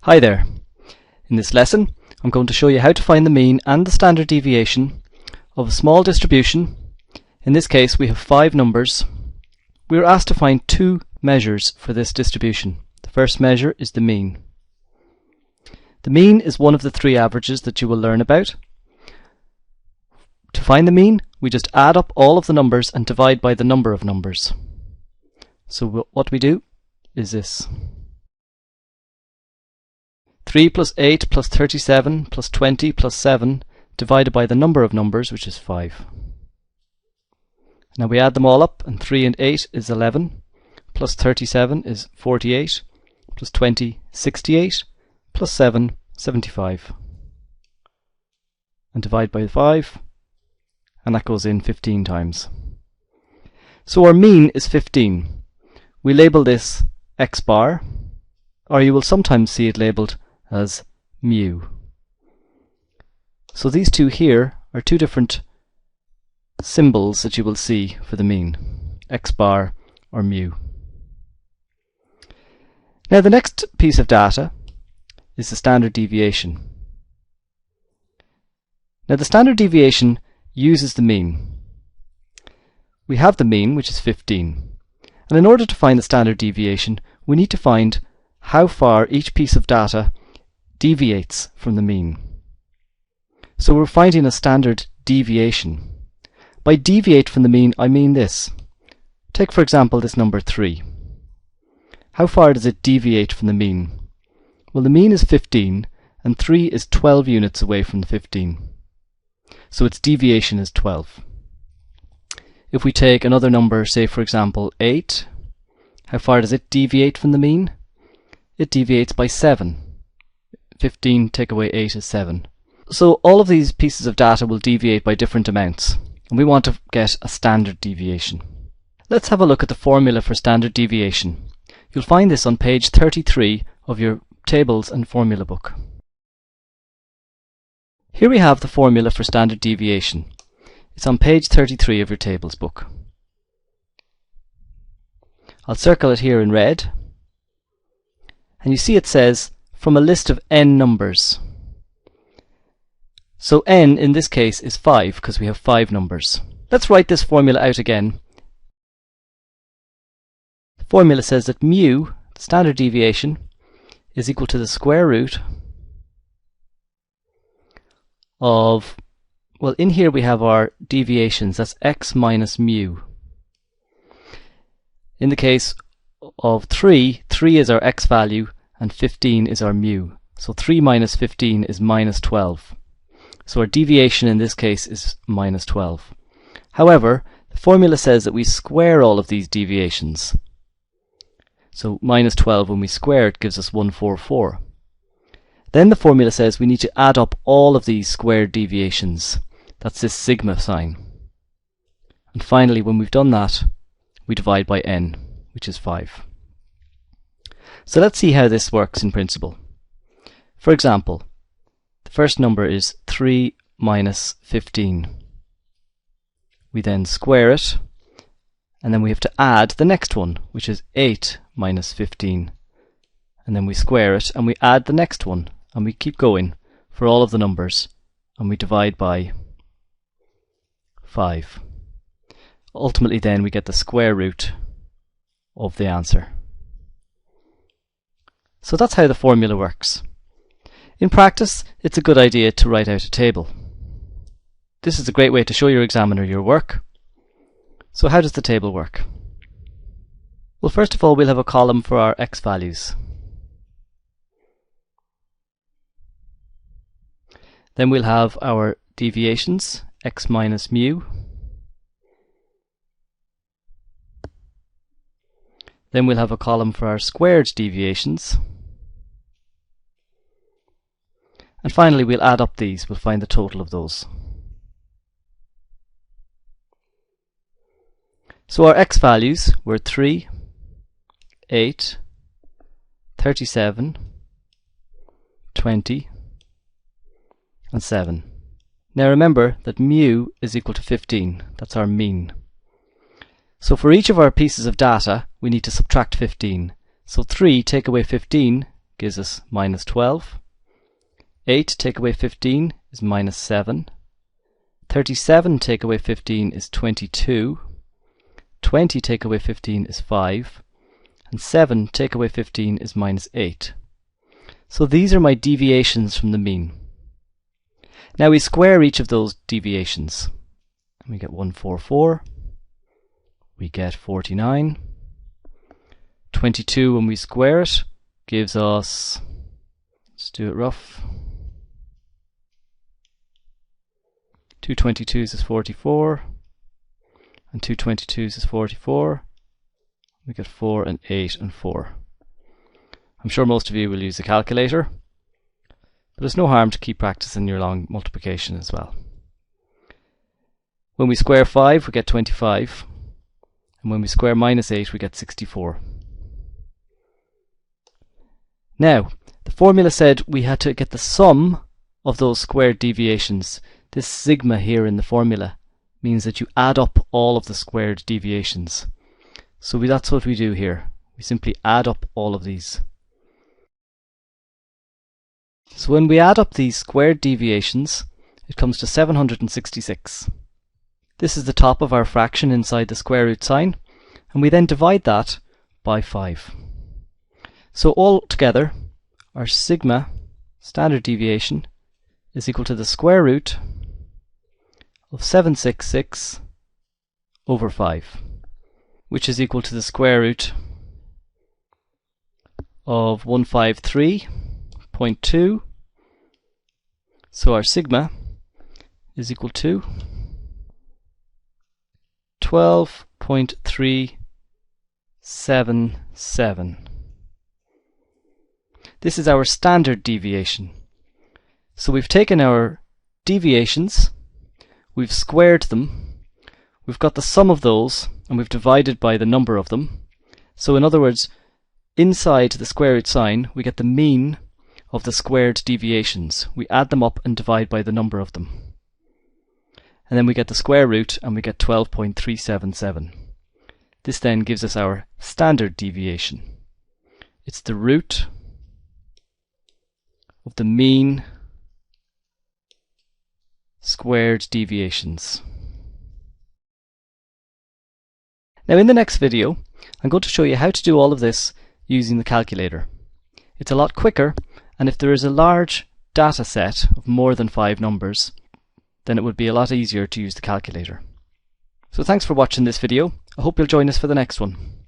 Hi there. In this lesson I'm going to show you how to find the mean and the standard deviation of a small distribution. In this case we have 5 numbers. We are asked to find 2 measures for this distribution. The first measure is the mean. The mean is one of the 3 averages that you will learn about. To find the mean, we just add up all of the numbers and divide by the number of numbers. So what we do is this. 3 plus 8 plus 37 plus 20 plus 7 divided by the number of numbers, which is 5. Now we add them all up, and 3 and 8 is 11, plus 37 is 48, plus 20, 68, plus 7, 75. And divide by 5, and that goes in 15 times. So our mean is 15. We label this x bar, or you will sometimes see it labelled as mu. So these two here are 2 different symbols that you will see for the mean, x bar or mu. Now the next piece of data is the standard deviation. Now the standard deviation uses the mean. We have the mean, which is 15, and in order to find the standard deviation we need to find how far each piece of data deviates from the mean. So we're finding a standard deviation. By deviate from the mean I mean this. Take for example this number 3. How far does it deviate from the mean? Well, the mean is 15 and 3 is 12 units away from the 15. So its deviation is 12. If we take another number, say for example 8, how far does it deviate from the mean? It deviates by 7. 15 take away 8 is 7. So all of these pieces of data will deviate by different amounts, and we want to get a standard deviation. Let's have a look at the formula for standard deviation. You'll find this on page 33 of your tables and formula book. Here we have the formula for standard deviation. It's on page 33 of your tables book. I'll circle it here in red, and you see it says from a list of n numbers. So n in this case is 5 because we have 5 numbers. Let's write this formula out again. The formula says that mu, the standard deviation, is equal to the square root of, well, in here we have our deviations, that's x minus mu. In the case of 3, 3 is our x value and 15 is our mu. So 3 minus 15 is minus 12. So our deviation in this case is minus 12. However, the formula says that we square all of these deviations. So minus 12 when we square it gives us 144. Then the formula says we need to add up all of these squared deviations. That's this sigma sign. And finally, when we've done that, we divide by n, which is 5. So let's see how this works in principle. For example, the first number is 3 minus 15. We then square it, and then we have to add the next one, which is 8 minus 15. And then we square it, and we add the next one, and we keep going for all of the numbers, and we divide by 5. Ultimately then we get the square root of the answer. So that's how the formula works. In practice, it's a good idea to write out a table. This is a great way to show your examiner your work. So how does the table work? Well, first of all we'll have a column for our x values. Then we'll have our deviations, x minus mu. Then we'll have a column for our squared deviations. And finally we'll add up these, we'll find the total of those. So our x values were 3, 8, 37, 20, and 7. Now remember that mu is equal to 15. That's our mean. So for each of our pieces of data we need to subtract 15. So 3 take away 15 gives us minus 12. 8 take away 15 is minus 7. 37 take away 15 is 22. 20 take away 15 is 5. And 7 take away 15 is minus 8. So these are my deviations from the mean. Now we square each of those deviations. We get 144. We get 49. 22 when we square it gives us, let's do it rough, 2 22s is 44, and 2 22s is 44. We get 4 and 8 and 4. I'm sure most of you will use a calculator, but there's no harm to keep practicing your long multiplication as well. When we square 5 we get 25, and when we square minus 8 we get 64. Now, the formula said we had to get the sum of those squared deviations. This sigma here in the formula means that you add up all of the squared deviations. So that's what we do here. We simply add up all of these. So when we add up these squared deviations, it comes to 766. This is the top of our fraction inside the square root sign, and we then divide that by 5. So altogether, our sigma, standard deviation, is equal to the square root of 766 over 5, which is equal to the square root of 153.2. So our sigma is equal to 12.377. This is our standard deviation. So we've taken our deviations, we've squared them, we've got the sum of those, and we've divided by the number of them. So in other words, inside the square root sign we get the mean of the squared deviations. We add them up and divide by the number of them. And then we get the square root and we get 12.377. This then gives us our standard deviation. It's the root of the mean squared deviations. Now in the next video I'm going to show you how to do all of this using the calculator. It's a lot quicker, and if there is a large data set of more than 5 numbers, then it would be a lot easier to use the calculator. So thanks for watching this video. I hope you'll join us for the next one.